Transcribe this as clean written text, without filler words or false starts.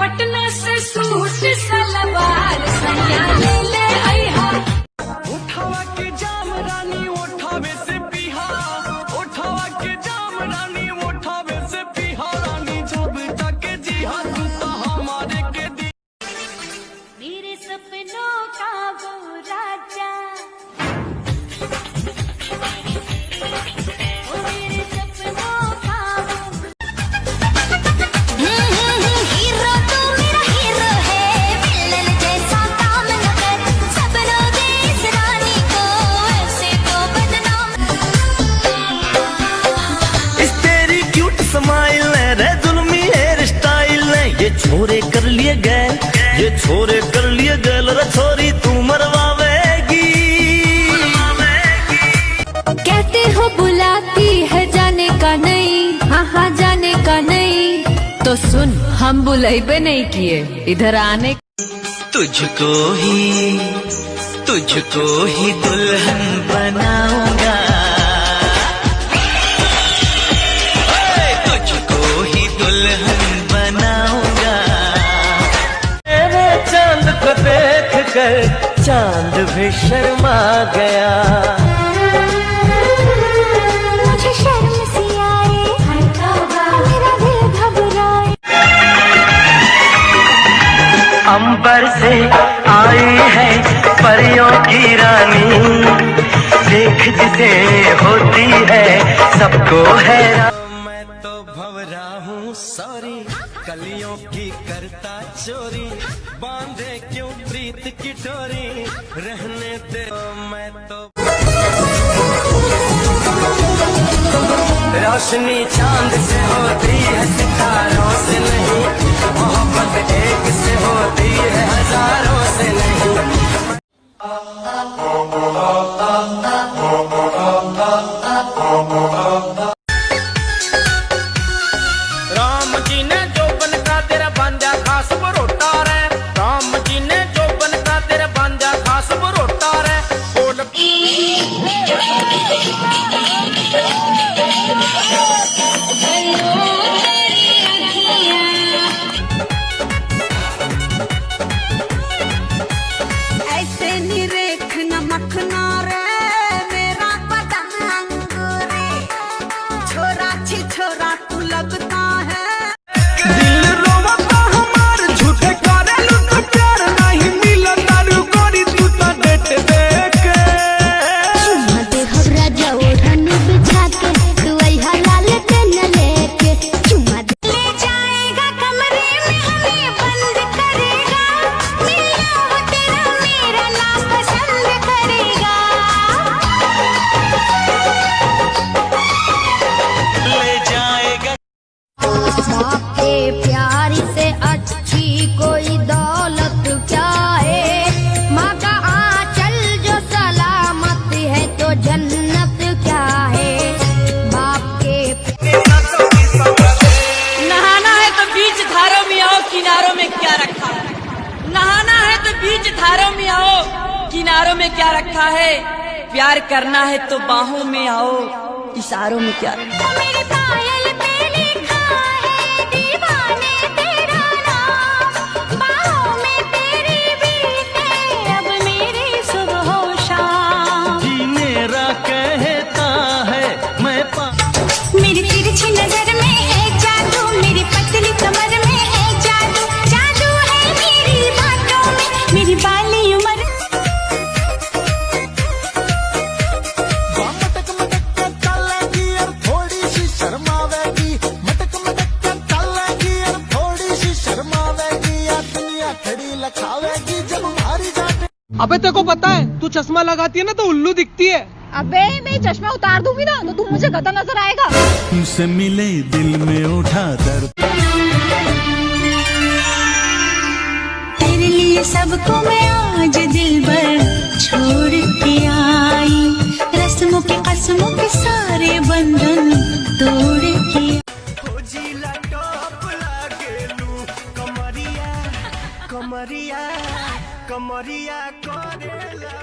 पटना से सूट सलवार सैया ले ले आईहा। उठावा के जाम रानी उठावे से पीहा, उठावा के जाम रानी उठावे से पीहा, रानी जब तक जीहा तू तो हमारे के दी। मेरे सपनों का वो राजा, ओ मेरे सपनों का वो हीरो तू मेरा हीरो है, विलन जैसा काम न कर, सब लोग इस रानी को ऐसे तो बदनाम। इस तेरी क्यूट स्माइल है रे जुल्मी हेयर स्टाइल है, ये छोरे कर लिए गए, ये छोरे कर लिए गए रे छोरी तू मरवावेगी। कहते हो बुलाती है जाने का नहीं, हाँ हाँ जाने का नहीं, तो सुन हम बुलाइबे नहीं किए इधर आने। तुझको ही दुल्हन बनाऊंगा, तुझको ही दुल्हन बनाऊंगा। तेरे चांद को देख कर चांद भी शर्मा गया। मुझे शर्म सी आए, मेरा दिल घबराए। अंबर से आई है परियों की रानी, देख जिसे होती है सबको हैरान। मैं तो भंवरा हूँ सॉरी, कलियों की करता चोरी, बांधे क्यों प्रीत की डोरी, रहने दे। मैं तो रोशनी चांद से होती है सितारों से नहीं, मोहब्बत एक से होती है हजारों से नहीं। राम जी ने जो बन का तेरा बांधा खास बरोटा रे, राम जी ने जो बन का तेरा बांधा खास बरोटा रे। बोल ऐसे निरेख न मखना रे, मेरा पतंग रे, छोरा छी छोरा तू लगता है। दिल रोवता हमार झूठे करे लुट प्यार नहीं मिला तारू गोरी तू तो डेट देख। चुम्मा दे हो राजा ओढ़न बिछा के, तू अइहा लाल पेन लेके, चुम्मा दे। ले जाएगा कमरे में हमें बंद करेगा, मिला वो तेरा मेरा नाम पसंद करेगा। ले जाएगा बाप के प्यार से अच्छी कोई दौलत क्या है, माँ का आंचल जो सलामत है तो जन्नत क्या है। बाप के नहाना है तो बीच धारों में आओ, किनारों में क्या रखा है। नहाना है तो बीच धारों में आओ, किनारों में क्या रखा है। प्यार करना है तो बाहों में आओ, इशारों में क्या रखा है। मेरी पायल पे लिखा है दीवाने तेरा नाम, बाहों में तेरी बीते अब मेरी सुबह शाम। जी मेरा कहता है मैं मेरी तिरछी नजर में है जादू, मेरी पतली कमर में है जादू, जादू है मेरी बातों में, मेरी बाली उम्र। मटक मटक कर चलेगी और थोड़ी सी शर्मावेगी, मटक मटक कर चलेगी और थोड़ी सी शर्मावेगी, या दुनिया खड़ी लखावेगी जब मारी जाते। अबे तेरे को पता है तू चश्मा लगाती है ना तो उल्लू दिखती है। अबे मैं चश्मा उतार दूंगी ना तो तू मुझे गधा नजर आएगा। तुमसे मिले दिल में उठा दर्द, तेरे लिए सबको मैं आज दिल भर छोड़ के आई, रस्मों के कसमों के सारे बंधन तोड़ के। खोजीला टॉप लागेलू, कमरिया कमरिया कमरिया करेला